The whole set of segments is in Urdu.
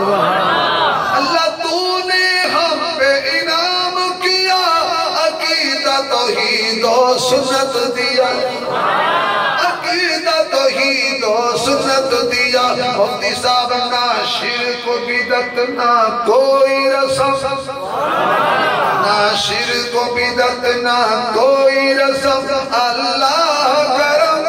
اللہ تو نے ہم پہ انعام کیا، عقیدہ توحید و سنت دیا، عقیدہ توحید و سنت دیا۔ مفتی صاحب نہ شرک و بدعت نہ کوئی رسم، نہ شرک و بدعت نہ کوئی رسم، اللہ کرم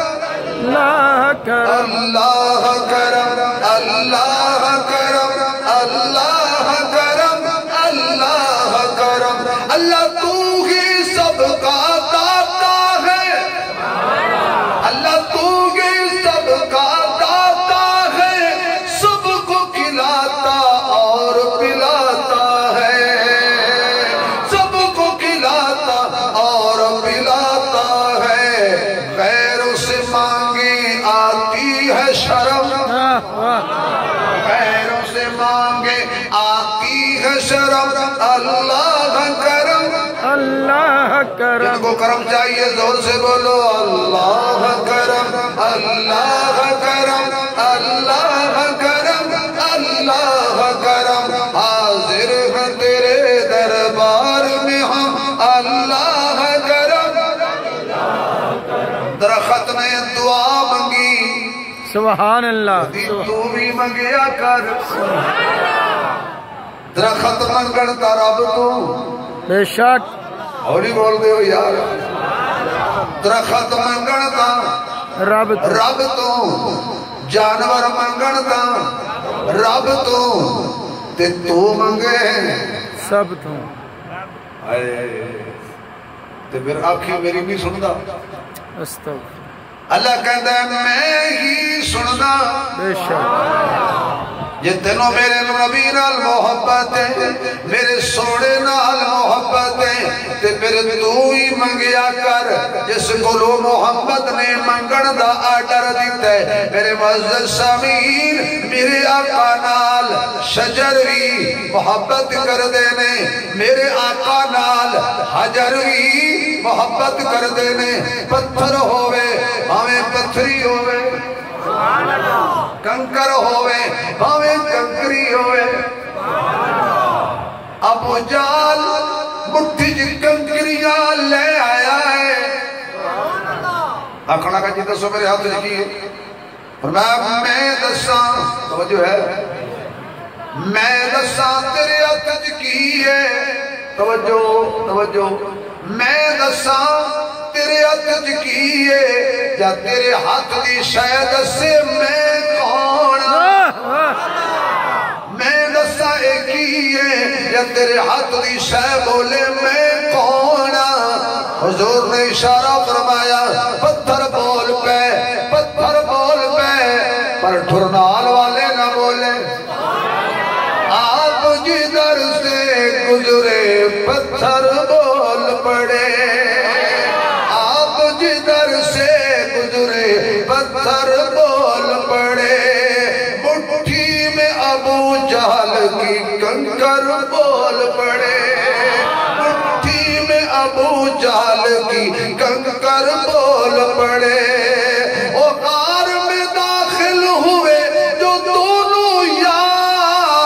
اللہ کرم اللہ کرم اللہ کرم اللہ کرم۔ اللہ تو ہی سب کا داتا ہے، اللہ تو ہی سب کا داتا ہے، سب کو کھلاتا اور پلاتا ہے، سب کو کھلاتا اور پلاتا ہے۔ غیروں سے مانگے آتی ہے شرم، غیروں سے مانگے آتی ہے شرم، اللہ کرم اللہ کرم۔ جن کو کرم چاہیے زور سے بولو اللہ کرم اللہ کرم اللہ کرم اللہ کرم۔ حاضر ہیں تیرے دربار میں ہم، اللہ کرم۔ درخت نے دعا مانگی، سبحان اللہ، تو بھی منگیا کر، درخت منگڑتا رب تو، بے شک اور ہی بول دے ہو یار، درخت منگڑتا رب تو، جانور منگڑتا رب تو، تے تو منگے سب تو۔ تے پھر آنکھیں میری نہیں سندا، استغفر اللہ کہتا ہے میں ہی سندا۔ بے شک جتنوں میرے نبی نال محبت ہے، میرے سوڑے نال محبت ہے، تے پھر تو ہی منگیا کر جس کو لو محمد نے منگن دا آرڈر دیتا ہے۔ میرے معزز سامعین، میرے آقا نال شجر بھی محبت کر دینے، میرے آقا نال حجر بھی محبت کر دینے، پتھر ہوئے ہمیں پتھری ہوئے، کنکر ہوئے ہمیں کنکری ہوئے۔ ابو جال مٹھی جی کنکریاں لے آیا ہے، آکھنا کا جی دسو میرے ہاتھ جی فرمایا میں دساں، توجہ ہے، میں دساں تیرے ہاتھ کی ہے، توجہ توجہ، میں دساں تیرے ہاتھ کی ہے، یا تیرے ہاتھ دی شاید سے میں کون، میں دساں ایک ہی ہے، یا تیرے ہاتھ دی شاید بولے میں کون۔ حضور نے اشارہ فرمایا پتھر بول پہ، پتھر بول پہ، پر ٹھرنال والے نہ بولے۔ آپ جدھر سے گزرے پتھر بول پڑے، آپ جدھر سے گزرے پتھر بول پڑے، مٹھی میں ابو جہل کی کنکر بول پڑے، مٹھی میں ابو جہل کی کنکر بول پڑے۔ او غار میں داخل ہوئے جو دونوں یار،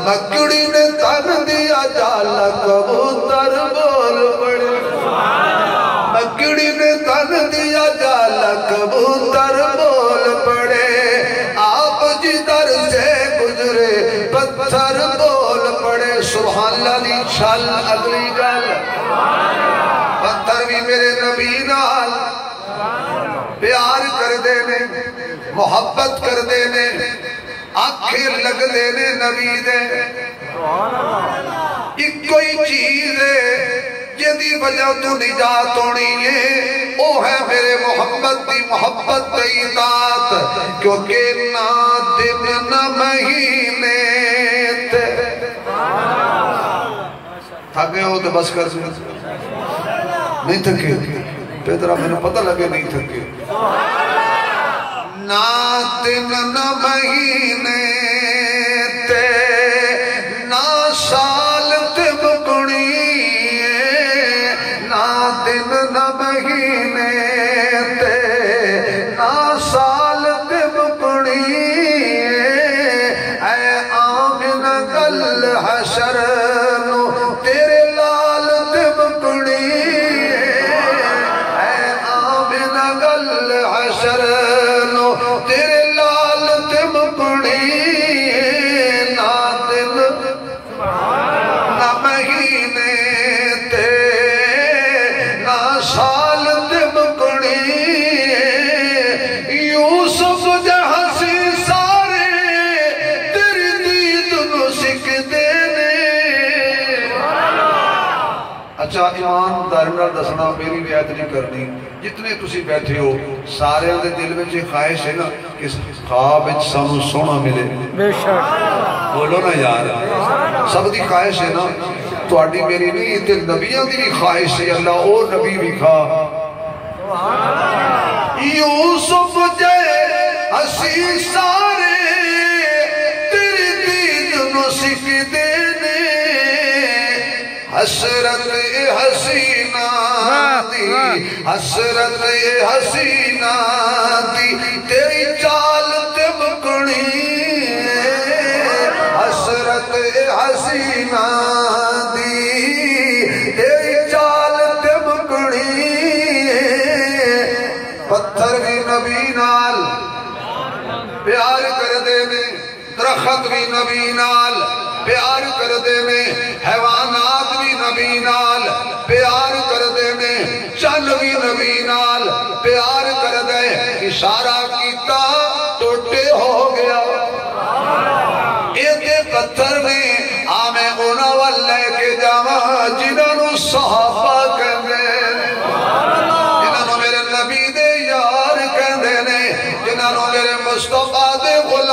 مکڑی نے تن دیا جالا کبوتر بول پڑے، مکڑی نے تن دیا جالا کبوتر بول پڑے۔ آپ جدھر سے گزرے پتھر بول پڑے۔ سبحان اللہ دی چھل اگلی گل، پتھر بھی میرے نبی نال پیار کر دینے، محبت کر دینے، آنکھیں لگ دینے نبی دے۔ ایک کوئی چیز ہے جدی وجہ تو نجات ہونی ہے، وہ ہے میرے محمد دی محبت دی اطاعت، کیونکہ نہ دن نہ مہینے تے تھکے ہو تو بس کر نہیں تھکے، پیدرہ میں نے پتہ لگے نہیں تھکے، نہ دن نہ مہینے تے نہ سال تے مکڑی، نہ دن نہ مہینے تے نہ سال تے مکڑی، تیرے لال تے مکڑی نہ دن نہ مہینے تے نہ سال تے مکڑی یوسف دے ہنسی سارے تیری دید نو سکھ دینے اچھا ایماندار نال دسنا میری رعایت نہیں کرنی جتنے تسی بیٹھے ہو سارے دے دل وچ خواہش ہے نا کہ خواب وچ سانو سونا ملے بے شک بولو نا یار سب دی خواہش ہے نا تہاڈی میری نہیں تے نبیاں دی بھی خواہش ہے اللہ او نبی وکھا یوسف جے ہسی سارے تیری دید نو سکھ دینے حسرت حسینہ دی حسرت حسینہ دی تیری چال تے مکڑی حسرت حسینہ دی تیری چال تے مکڑی پتھر بھی نبی نال پیار کر دینے درخت بھی نبی نال پیار کر دینے حیوانات بھی نبی نال پیار کر دینے چند بھی نبی نال پیار کر دے اشارہ کیتا ٹوٹے ہو گیا ایتے پتھر میں آمیں انہا واللے کے جامع جنہوں نے صحابہ کہنے جنہوں نے میرے نبی دے یار کہنے جنہوں نے میرے مصطفیٰ دے غلام